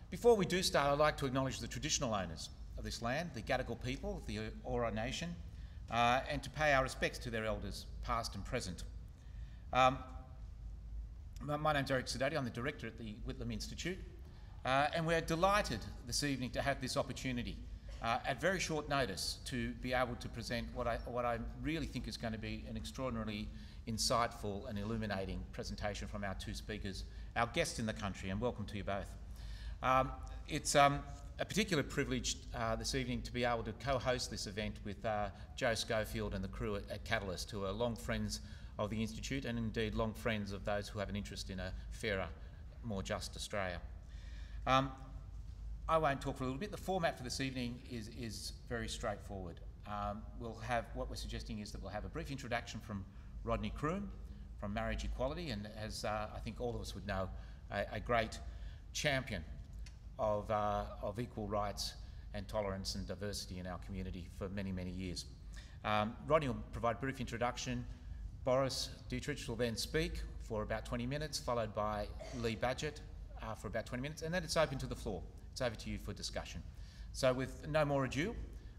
Before we do start, I'd like to acknowledge the traditional owners of this land, the Gadigal people of the Eora Nation, and to pay our respects to their elders, past and present. My name's Eric Sidoti, I'm the director at the Whitlam Institute, and we're delighted this evening to have this opportunity at very short notice to be able to present what I really think is going to be an extraordinarily insightful and illuminating presentation from our two speakers, our guests in the country, and welcome to you both. It's a particular privilege this evening to be able to co-host this event with Joe Schofield and the crew at Catalyst, who are long friends of the Institute and indeed long friends of those who have an interest in a fairer, more just Australia. I won't talk for a little bit. The format for this evening is very straightforward. What we're suggesting is that we'll have a brief introduction from Rodney Croom from Marriage Equality, and as I think all of us would know, a great champion of equal rights and tolerance and diversity in our community for many, many years. Rodney will provide a brief introduction. Boris Dittrich will then speak for about 20 minutes, followed by Lee Badgett for about 20 minutes, and then it's open to the floor. It's over to you for discussion. So with no more ado,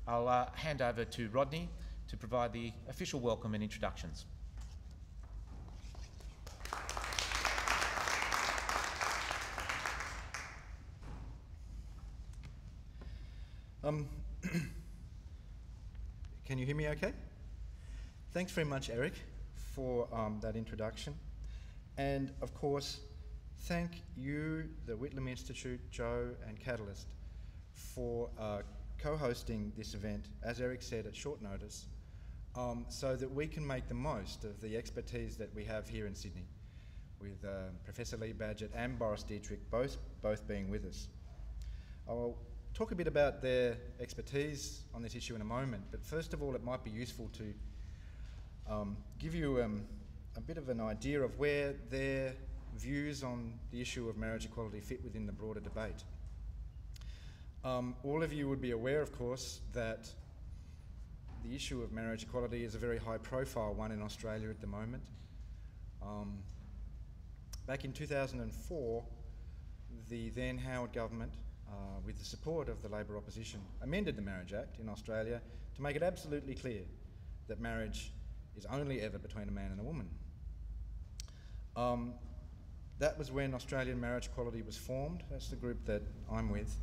I'll hand over to Rodney to provide the official welcome and introductions. Can you hear me okay? Thanks very much, Eric, for that introduction. And of course, thank you, the Whitlam Institute, Joe and Catalyst, for co-hosting this event, as Eric said, at short notice, so that we can make the most of the expertise that we have here in Sydney, with Professor Lee Badgett and Boris Dittrich both being with us. I'll talk a bit about their expertise on this issue in a moment, but first of all, it might be useful to give you a bit of an idea of where their views on the issue of marriage equality fit within the broader debate. All of you would be aware, of course, that the issue of marriage equality is a very high-profile one in Australia at the moment. Back in 2004, the then Howard government, with the support of the Labor opposition, amended the Marriage Act in Australia to make it absolutely clear that marriage is only ever between a man and a woman. That was when Australian Marriage Equality was formed. That's the group that I'm with.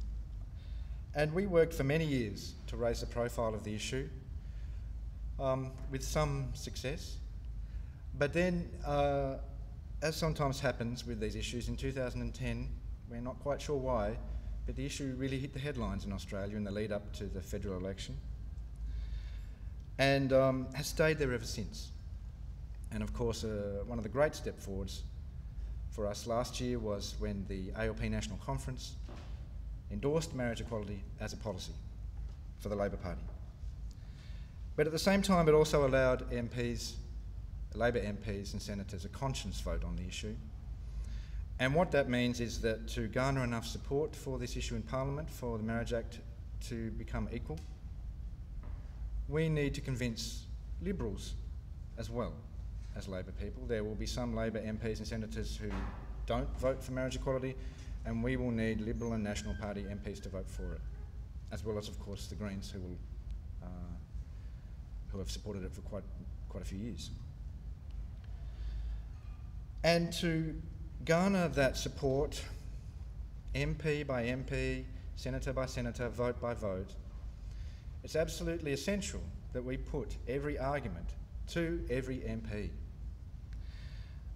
And we worked for many years to raise the profile of the issue, with some success. But then, as sometimes happens with these issues, in 2010, we're not quite sure why, but the issue really hit the headlines in Australia in the lead up to the federal election, and has stayed there ever since. And of course, one of the great step forwards for us last year was when the ALP National Conference endorsed marriage equality as a policy for the Labor Party. But at the same time, it also allowed MPs, Labor MPs and senators, a conscience vote on the issue. And what that means is that to garner enough support for this issue in Parliament, for the Marriage Act to become equal, we need to convince Liberals as well as Labor people. There will be some Labor MPs and senators who don't vote for marriage equality, and we will need Liberal and National Party MPs to vote for it, as well as, of course, the Greens, who have supported it for quite a few years. And to garner that support, MP by MP, senator by senator, vote by vote, it's absolutely essential that we put every argument to every MP.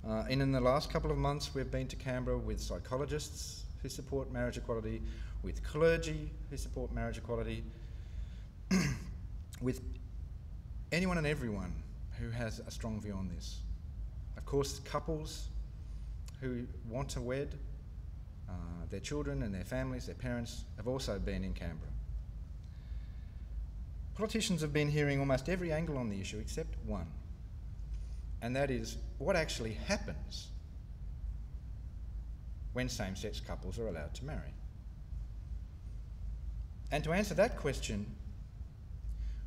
And in the last couple of months, we've been to Canberra with psychologists who support marriage equality, with clergy who support marriage equality, with anyone and everyone who has a strong view on this. Of course, couples who want to wed, their children and their families, their parents, have also been in Canberra. Politicians have been hearing almost every angle on the issue except one, and that is what actually happens when same-sex couples are allowed to marry. And to answer that question,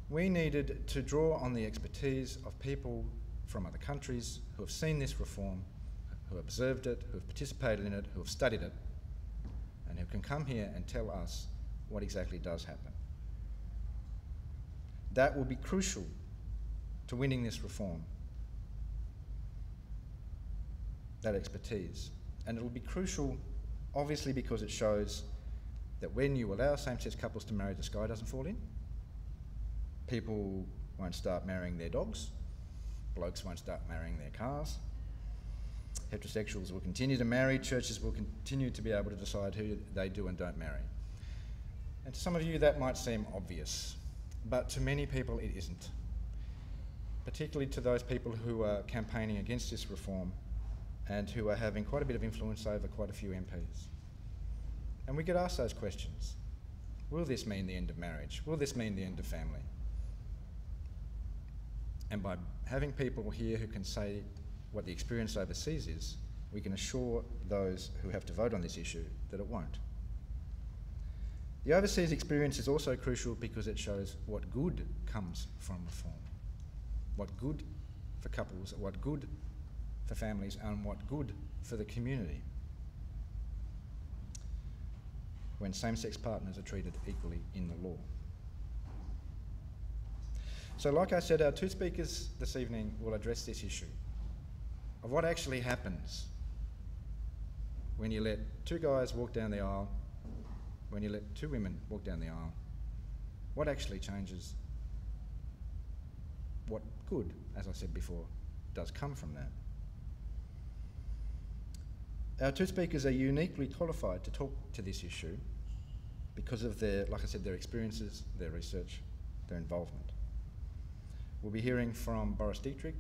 we needed to draw on the expertise of people from other countries who have seen this reform, who have observed it, who have participated in it, who have studied it, and who can come here and tell us what exactly does happen. That will be crucial to winning this reform, that expertise. And it will be crucial, obviously, because it shows that when you allow same-sex couples to marry, the sky doesn't fall in. People won't start marrying their dogs. Blokes won't start marrying their cars. Heterosexuals will continue to marry. Churches will continue to be able to decide who they do and don't marry. And to some of you that might seem obvious, but to many people it isn't. Particularly to those people who are campaigning against this reform and who are having quite a bit of influence over quite a few MPs. And we get asked those questions. Will this mean the end of marriage? Will this mean the end of family? And by having people here who can say what the experience overseas is, we can assure those who have to vote on this issue that it won't. The overseas experience is also crucial because it shows what good comes from reform. What good for couples, what good for families, and what good for the community when same-sex partners are treated equally in the law. So like I said, our two speakers this evening will address this issue of what actually happens when you let two guys walk down the aisle, when you let two women walk down the aisle. What actually changes? What good, as I said before, does come from that? Our two speakers are uniquely qualified to talk to this issue because of their, like I said, their experiences, their research, their involvement. We'll be hearing from Boris Dittrich.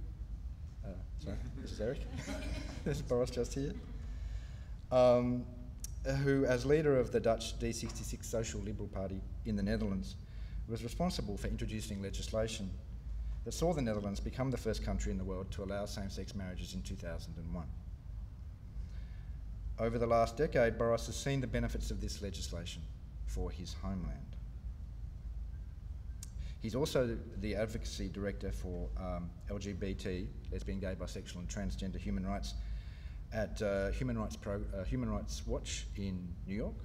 Sorry, this is Eric. This is Boris just here. Who, as leader of the Dutch D66 Social Liberal Party in the Netherlands, was responsible for introducing legislation that saw the Netherlands become the first country in the world to allow same-sex marriages in 2001. Over the last decade, Boris has seen the benefits of this legislation for his homeland. He's also the advocacy director for LGBT, lesbian, gay, bisexual and transgender human rights at Human Rights Watch in New York.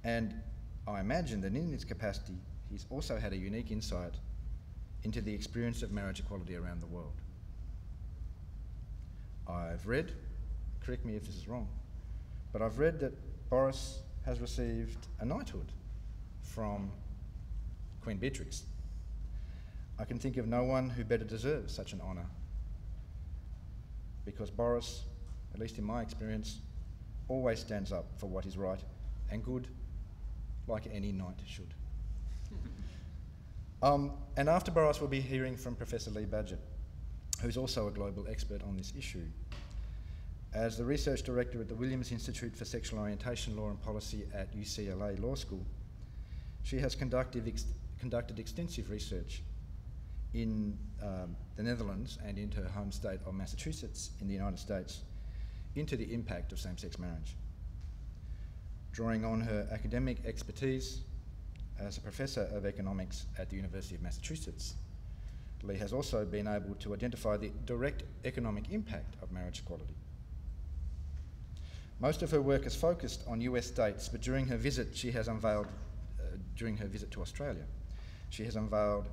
And I imagine that in this capacity, he's also had a unique insight into the experience of marriage equality around the world. I've read, correct me if this is wrong, but I've read that Boris has received a knighthood from Queen Beatrix. I can think of no one who better deserves such an honour, because Boris, at least in my experience, always stands up for what is right and good, like any knight should. And after Boris, we'll be hearing from Professor Lee Badgett, who's also a global expert on this issue. As the research director at the Whitlam Institute for Sexual Orientation, Law and Policy at UCLA Law School, she has conducted extensive research in the Netherlands and into her home state of Massachusetts in the United States into the impact of same-sex marriage. Drawing on her academic expertise as a professor of economics at the University of Massachusetts, Lee has also been able to identify the direct economic impact of marriage equality. Most of her work is focused on US states, but during her visit she has unveiled, during her visit to Australia, she has unveiled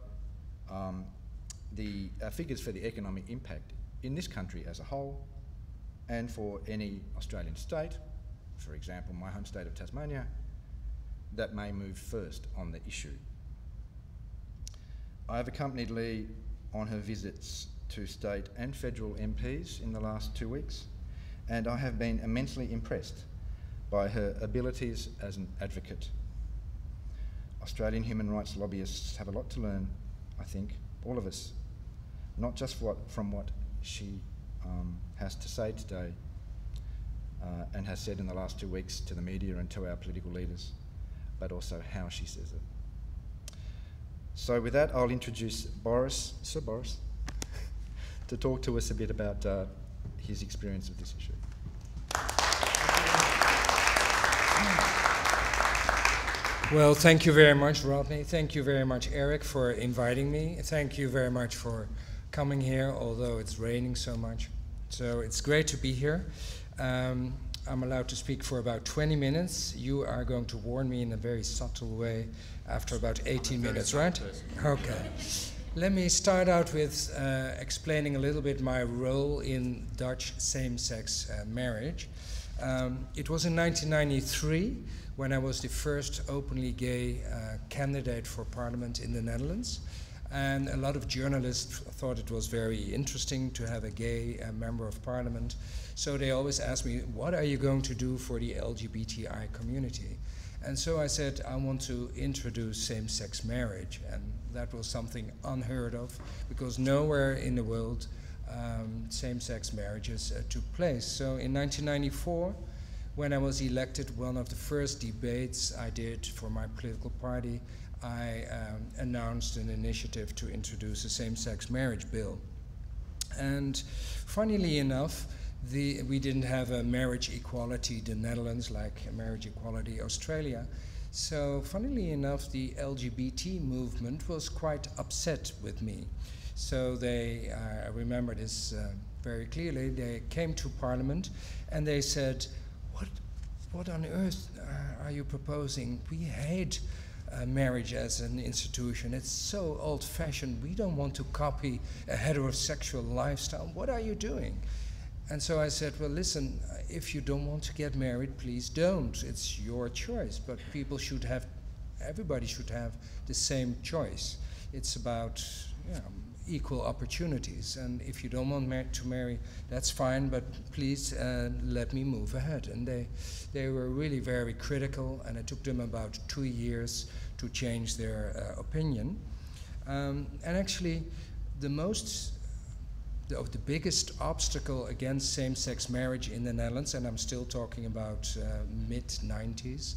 the figures for the economic impact in this country as a whole and for any Australian state, for example my home state of Tasmania, that may move first on the issue. I have accompanied Lee on her visits to state and federal MPs in the last 2 weeks, and I have been immensely impressed by her abilities as an advocate. Australian human rights lobbyists have a lot to learn, I think, all of us, not just from what she has to say today and has said in the last 2 weeks to the media and to our political leaders, but also how she says it. So with that, I'll introduce Boris, Sir Boris, to talk to us a bit about his experience of this issue. Well, thank you very much, Rodney. Thank you very much, Eric, for inviting me. Thank you very much for coming here, although it's raining so much. So it's great to be here. I'm allowed to speak for about 20 minutes. You are going to warn me in a very subtle way after about 18 minutes, right? Okay. Let me start out with explaining a little bit my role in Dutch same-sex marriage. It was in 1993 when I was the first openly gay candidate for parliament in the Netherlands. And a lot of journalists thought it was very interesting to have a gay member of parliament. So they always asked me, what are you going to do for the LGBTI community? And so I said, I want to introduce same-sex marriage. And that was something unheard of, because nowhere in the world same-sex marriages took place. So in 1994, when I was elected, one of the first debates I did for my political party, I announced an initiative to introduce a same-sex marriage bill. And funnily enough, we didn't have a marriage equality in the Netherlands like a marriage equality Australia. So funnily enough, the LGBT movement was quite upset with me. So they, I remember this very clearly, they came to Parliament and they said, what on earth are you proposing? We hate marriage as an institution. It's so old-fashioned. We don't want to copy a heterosexual lifestyle. What are you doing? And so I said, well, listen, if you don't want to get married, please don't. It's your choice. But people should have, everybody should have the same choice. It's about equal opportunities. And if you don't want to marry, that's fine, but please let me move ahead. And they were really very critical, and it took them about 2 years to change their opinion. And actually, the biggest obstacle against same-sex marriage in the Netherlands, and I'm still talking about mid-90s,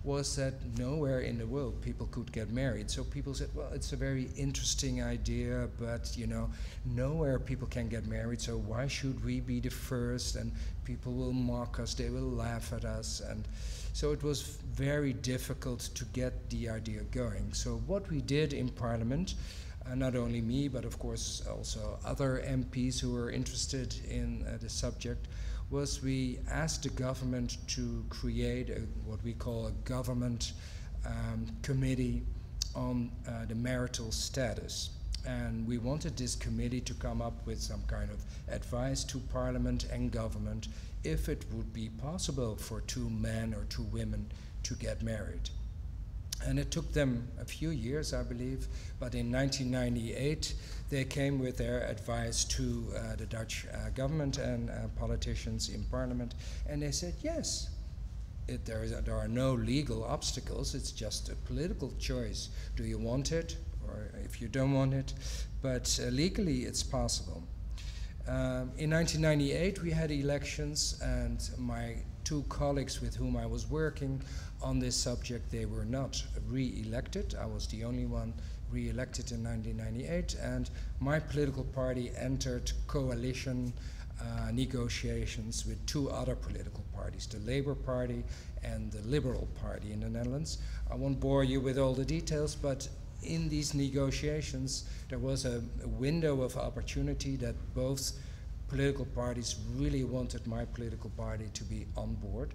was that nowhere in the world people could get married. So people said, well, it's a very interesting idea, but nowhere people can get married, so why should we be the first? And people will mock us, they will laugh at us. And so it was very difficult to get the idea going. So what we did in Parliament, not only me, but of course also other MPs who were interested in the subject, was we asked the government to create what we call a government committee on the marital status. And we wanted this committee to come up with some kind of advice to Parliament and government if it would be possible for 2 men or 2 women to get married. And it took them a few years, I believe, but in 1998 they came with their advice to the Dutch government and politicians in Parliament, and they said, yes, there are no legal obstacles, it's just a political choice. Do you want it, or if you don't want it? But legally it's possible. In 1998 we had elections, and my 2 colleagues with whom I was working on this subject, they were not re-elected. I was the only one re-elected in 1998, and my political party entered coalition negotiations with 2 other political parties, the Labour Party and the Liberal Party in the Netherlands. I won't bore you with all the details, but in these negotiations there was a window of opportunity that both political parties really wanted my political party to be on board.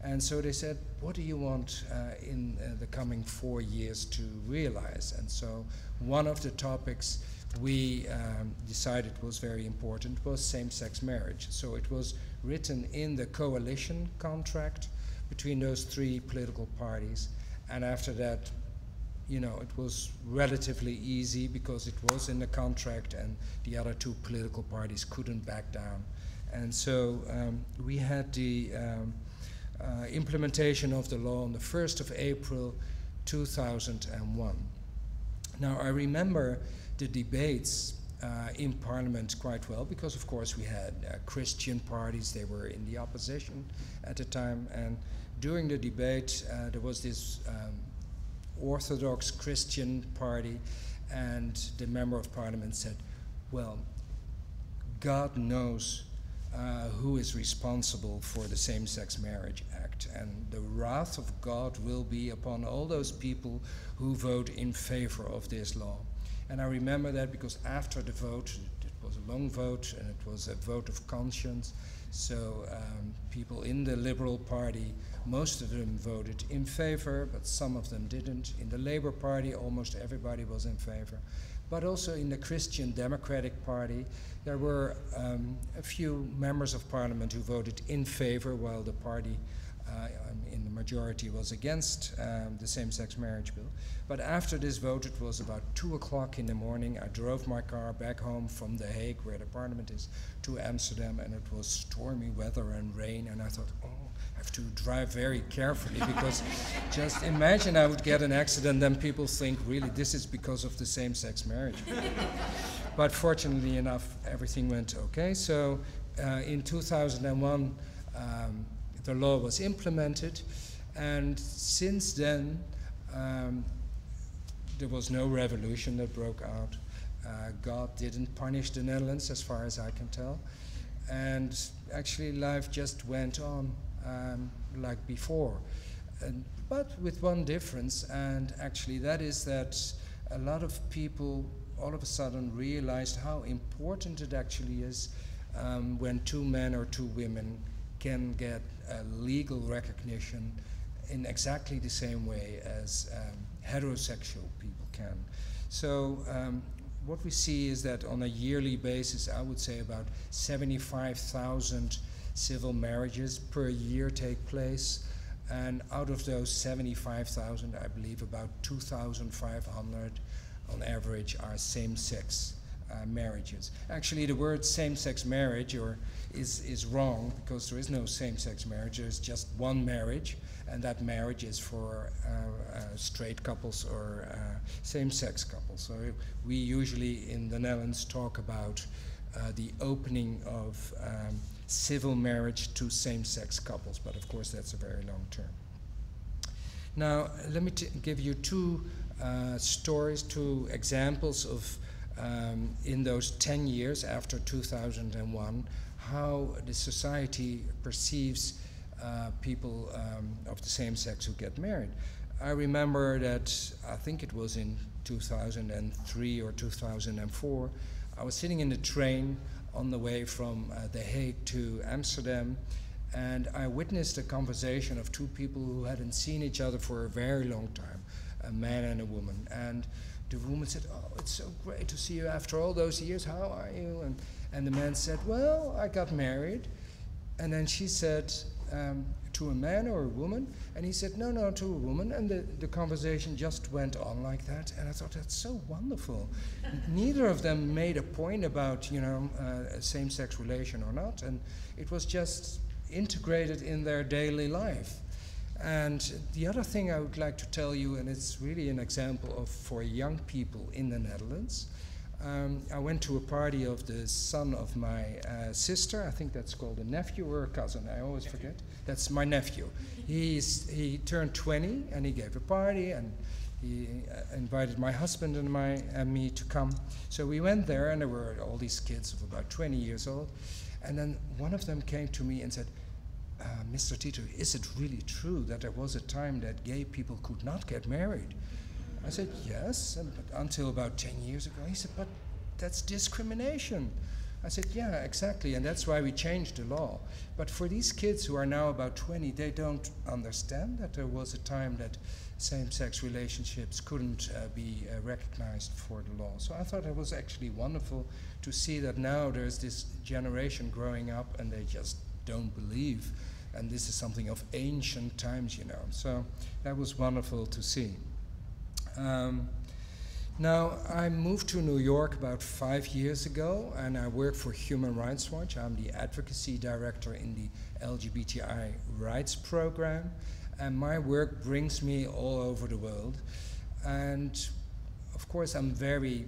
And so they said, what do you want in the coming 4 years to realize? And so one of the topics we decided was very important was same-sex marriage. So it was written in the coalition contract between those 3 political parties. And after that, it was relatively easy because it was in the contract and the other 2 political parties couldn't back down. And so we had the implementation of the law on the 1st of April 2001. Now I remember the debates in Parliament quite well, because of course we had Christian parties, they were in the opposition at the time, and during the debate there was this Orthodox Christian party, and the member of Parliament said, well, God knows who is responsible for the Same-Sex Marriage Act, and the wrath of God will be upon all those people who vote in favor of this law. And I remember that because after the vote, the It was a long vote, and it was a vote of conscience. So people in the Liberal Party, most of them voted in favor, but some of them didn't. In the Labour Party, almost everybody was in favor. But also in the Christian Democratic Party, there were a few members of parliament who voted in favor, while the party in the majority was against the same-sex marriage bill. But after this vote, it was about 2 o'clock in the morning. I drove my car back home from The Hague, where the parliament is, to Amsterdam, and it was stormy weather and rain, and I thought, oh, I have to drive very carefully, because just imagine I would get an accident, then people think, really, this is because of the same-sex marriage. But fortunately enough, everything went okay. So in 2001, the law was implemented, and since then there was no revolution that broke out. God didn't punish the Netherlands, as far as I can tell, and actually life just went on like before, but with one difference, and actually that is that a lot of people all of a sudden realized how important it actually is when two men or two women can get legal recognition in exactly the same way as heterosexual people can. So what we see is that on a yearly basis, I would say about 75,000 civil marriages per year take place, and out of those 75,000, I believe about 2,500 on average are same-sex marriages. Actually, the word same-sex marriage is wrong, because there is no same-sex marriage. There's just one marriage, and that marriage is for straight couples or same-sex couples. So we usually in the Netherlands talk about the opening of civil marriage to same-sex couples, but of course that's a very long term. Now, let me give you two stories, two examples of in those 10 years after 2001, how the society perceives people of the same sex who get married. I remember that, I think it was in 2003 or 2004, I was sitting in the train on the way from The Hague to Amsterdam, and I witnessed a conversation of two people who hadn't seen each other for a very long time, a man and a woman. And the woman said, "Oh, it's so great to see you after all those years. How are you?" And the man said, "Well, I got married." And then she said, "To a man or a woman?" And he said, "No, to a woman." And the conversation just went on like that. And I thought, that's so wonderful. Neither of them made a point about, a same-sex relation or not. And it was just integrated in their daily life. And the other thing I would like to tell you, and it's really an example for young people in the Netherlands. I went to a party of the son of my sister. I think that's called a nephew or a cousin. I always forget. That's my nephew. He turned 20 and he gave a party, and he invited my husband and me to come. So we went there, and there were all these kids of about 20 years old. And then one of them came to me and said, "Mr. Dittrich, is it really true that there was a time that gay people could not get married?" I said, "Yes, but until about 10 years ago." He said, "But that's discrimination." I said, "Yeah, exactly, and that's why we changed the law." But for these kids who are now about 20, they don't understand that there was a time that same-sex relationships couldn't be recognized for the law. So I thought it was actually wonderful to see that now there's this generation growing up and they just don't believe. And this is something of ancient times, So that was wonderful to see. Now, I moved to New York about 5 years ago, and I work for Human Rights Watch. I'm the advocacy director in the LGBTI rights program, and my work brings me all over the world. And of course, I'm very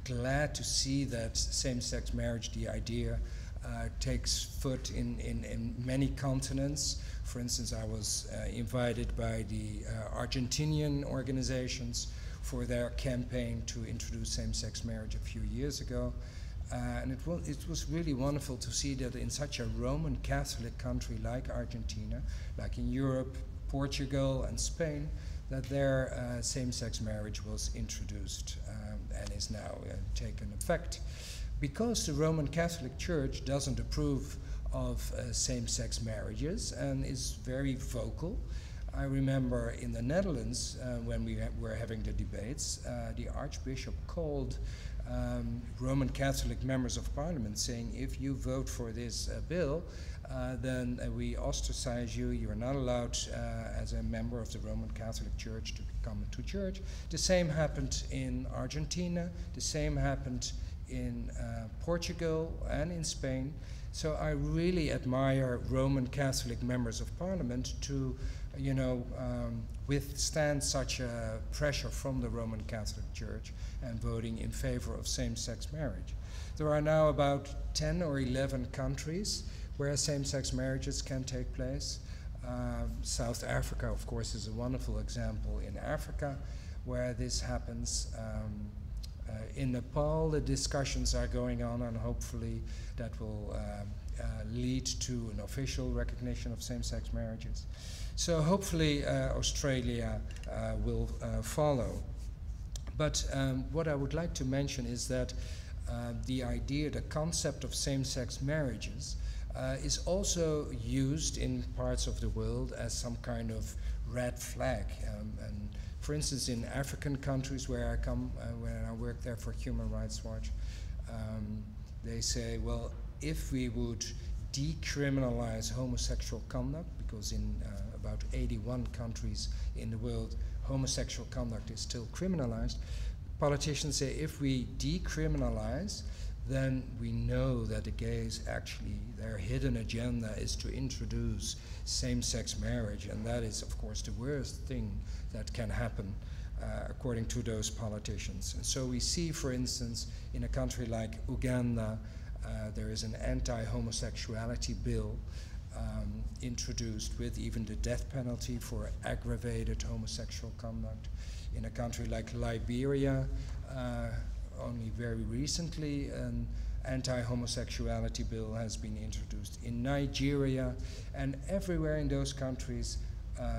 glad to see that same-sex marriage, the idea, takes foot in many continents. For instance, I was invited by the Argentinian organizations for their campaign to introduce same-sex marriage a few years ago. And it was really wonderful to see that in such a Roman Catholic country like Argentina, like in Europe, Portugal and Spain, that their same-sex marriage was introduced and is now taken effect. because the Roman Catholic Church doesn't approve of same-sex marriages and is very vocal. I remember in the Netherlands, when we were having the debates, the Archbishop called Roman Catholic members of parliament saying, if you vote for this bill, then we ostracize you. You are not allowed as a member of the Roman Catholic Church to come to church. The same happened in Argentina. The same happened in Portugal and in Spain. So I really admire Roman Catholic members of parliament to, withstand such a pressure from the Roman Catholic Church and voting in favor of same-sex marriage. There are now about 10 or 11 countries where same-sex marriages can take place. South Africa, of course, is a wonderful example in Africa where this happens. In Nepal, the discussions are going on, and hopefully that will lead to an official recognition of same-sex marriages. So hopefully Australia will follow. But what I would like to mention is that the idea, the concept of same-sex marriages is also used in parts of the world as some kind of red flag. And for instance, in African countries where I come, when I work there for Human Rights Watch, they say, well, if we would decriminalize homosexual conduct, because in about 81 countries in the world, homosexual conduct is still criminalized, politicians say if we decriminalize, then we know that the gays actually, their hidden agenda is to introduce same-sex marriage, and that is, of course, the worst thing that can happen according to those politicians. And so we see, for instance, in a country like Uganda, there is an anti-homosexuality bill introduced with even the death penalty for aggravated homosexual conduct. In a country like Liberia, only very recently an anti-homosexuality bill has been introduced. In Nigeria and everywhere in those countries,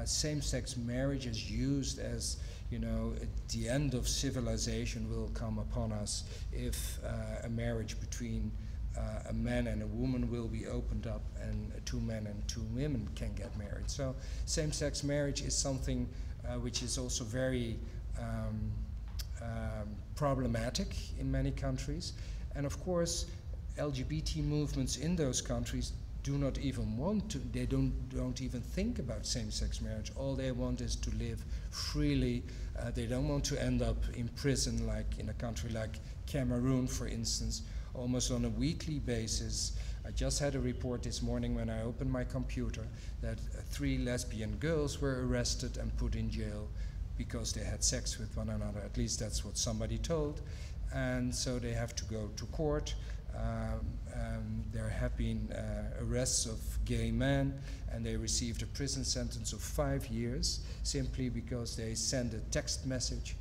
same-sex marriage is used as, the end of civilization will come upon us if a marriage between a man and a woman will be opened up and two men and two women can get married. So same-sex marriage is something which is also very problematic in many countries. And of course, LGBT movements in those countries do not even want to, they don't even think about same-sex marriage. All they want is to live freely. They don't want to end up in prison, like in a country like Cameroon, for instance, almost on a weekly basis. I just had a report this morning when I opened my computer that 3 lesbian girls were arrested and put in jail because they had sex with one another. At least that's what somebody told. And so they have to go to court. There have been arrests of gay men, and they received a prison sentence of 5 years simply because they sent a text message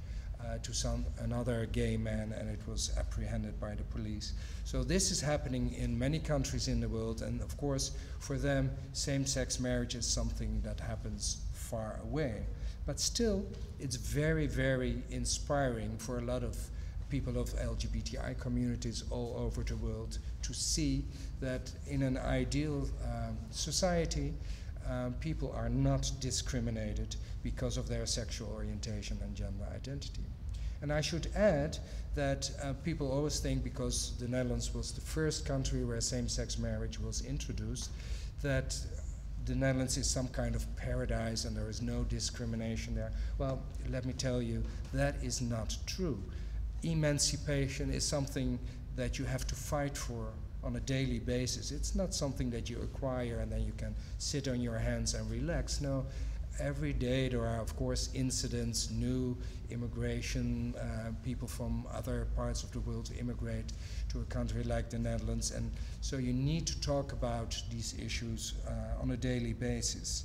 to another gay man, and it was apprehended by the police. So this is happening in many countries in the world, and of course for them same-sex marriage is something that happens far away. But still, it's very, very inspiring for a lot of people of LGBTI communities all over the world to see that in an ideal society, people are not discriminated because of their sexual orientation and gender identity. And I should add that people always think, because the Netherlands was the first country where same-sex marriage was introduced, that the Netherlands is some kind of paradise and there is no discrimination there. Well, let me tell you, that is not true. Emancipation is something that you have to fight for on a daily basis. It's not something that you acquire and then you can sit on your hands and relax. No, every day there are, of course, incidents, new immigration, people from other parts of the world immigrate to a country like the Netherlands, and so you need to talk about these issues on a daily basis.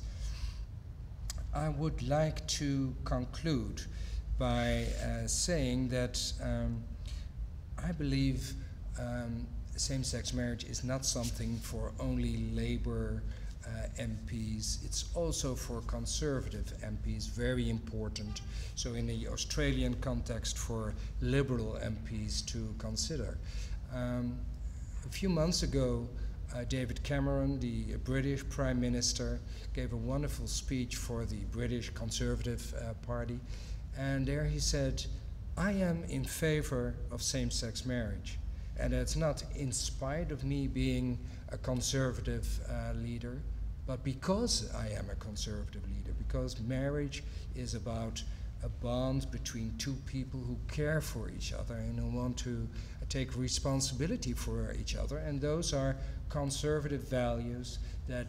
I would like to conclude by saying that I believe same-sex marriage is not something for only Labour MPs, it's also for Conservative MPs, very important. So in the Australian context, for Liberal MPs to consider. A few months ago, David Cameron, the British Prime Minister, gave a wonderful speech for the British Conservative Party, and there he said, I am in favor of same-sex marriage, and it's not in spite of me being a conservative leader, but because I am a conservative leader, because marriage is about a bond between two people who care for each other and who want to take responsibility for each other, and those are conservative values that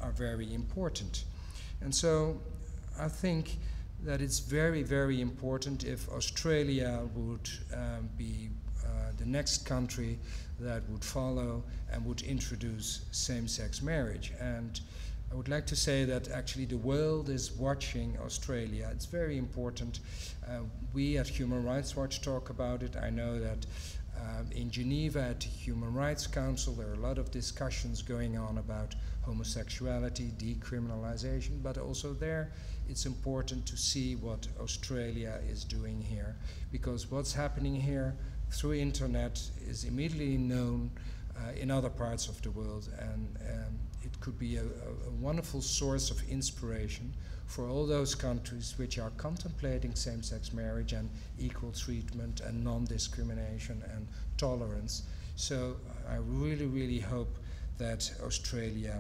are very important. And so I think that it's very, very important if Australia would be the next country that would follow and would introduce same-sex marriage. And I would like to say that actually the world is watching Australia. It's very important. We at Human Rights Watch talk about it. I know that in Geneva at the Human Rights Council there are a lot of discussions going on about homosexuality, decriminalization, but also there it's important to see what Australia is doing here, because what's happening here through internet is immediately known in other parts of the world, and it could be a wonderful source of inspiration for all those countries which are contemplating same-sex marriage and equal treatment and non-discrimination and tolerance. So I really, really hope that Australia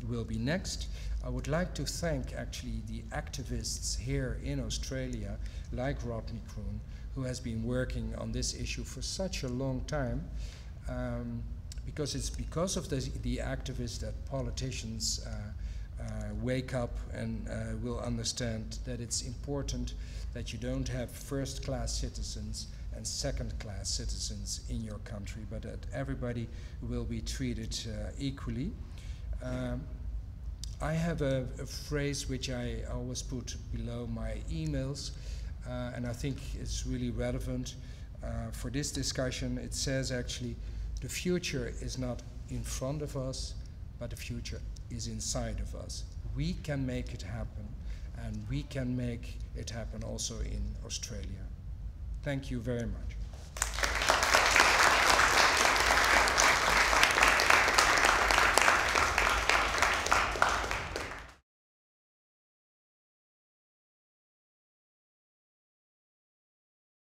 will be next. I would like to thank actually the activists here in Australia, like Rodney Kroon, who has been working on this issue for such a long time, because it's because of the activists that politicians wake up and will understand that it's important that you don't have first-class citizens and second-class citizens in your country, but that everybody will be treated equally. I have a phrase which I always put below my emails, and I think it's really relevant for this discussion. It says actually, the future is not in front of us, but the future is inside of us. We can make it happen, and we can make it happen also in Australia. Thank you very much.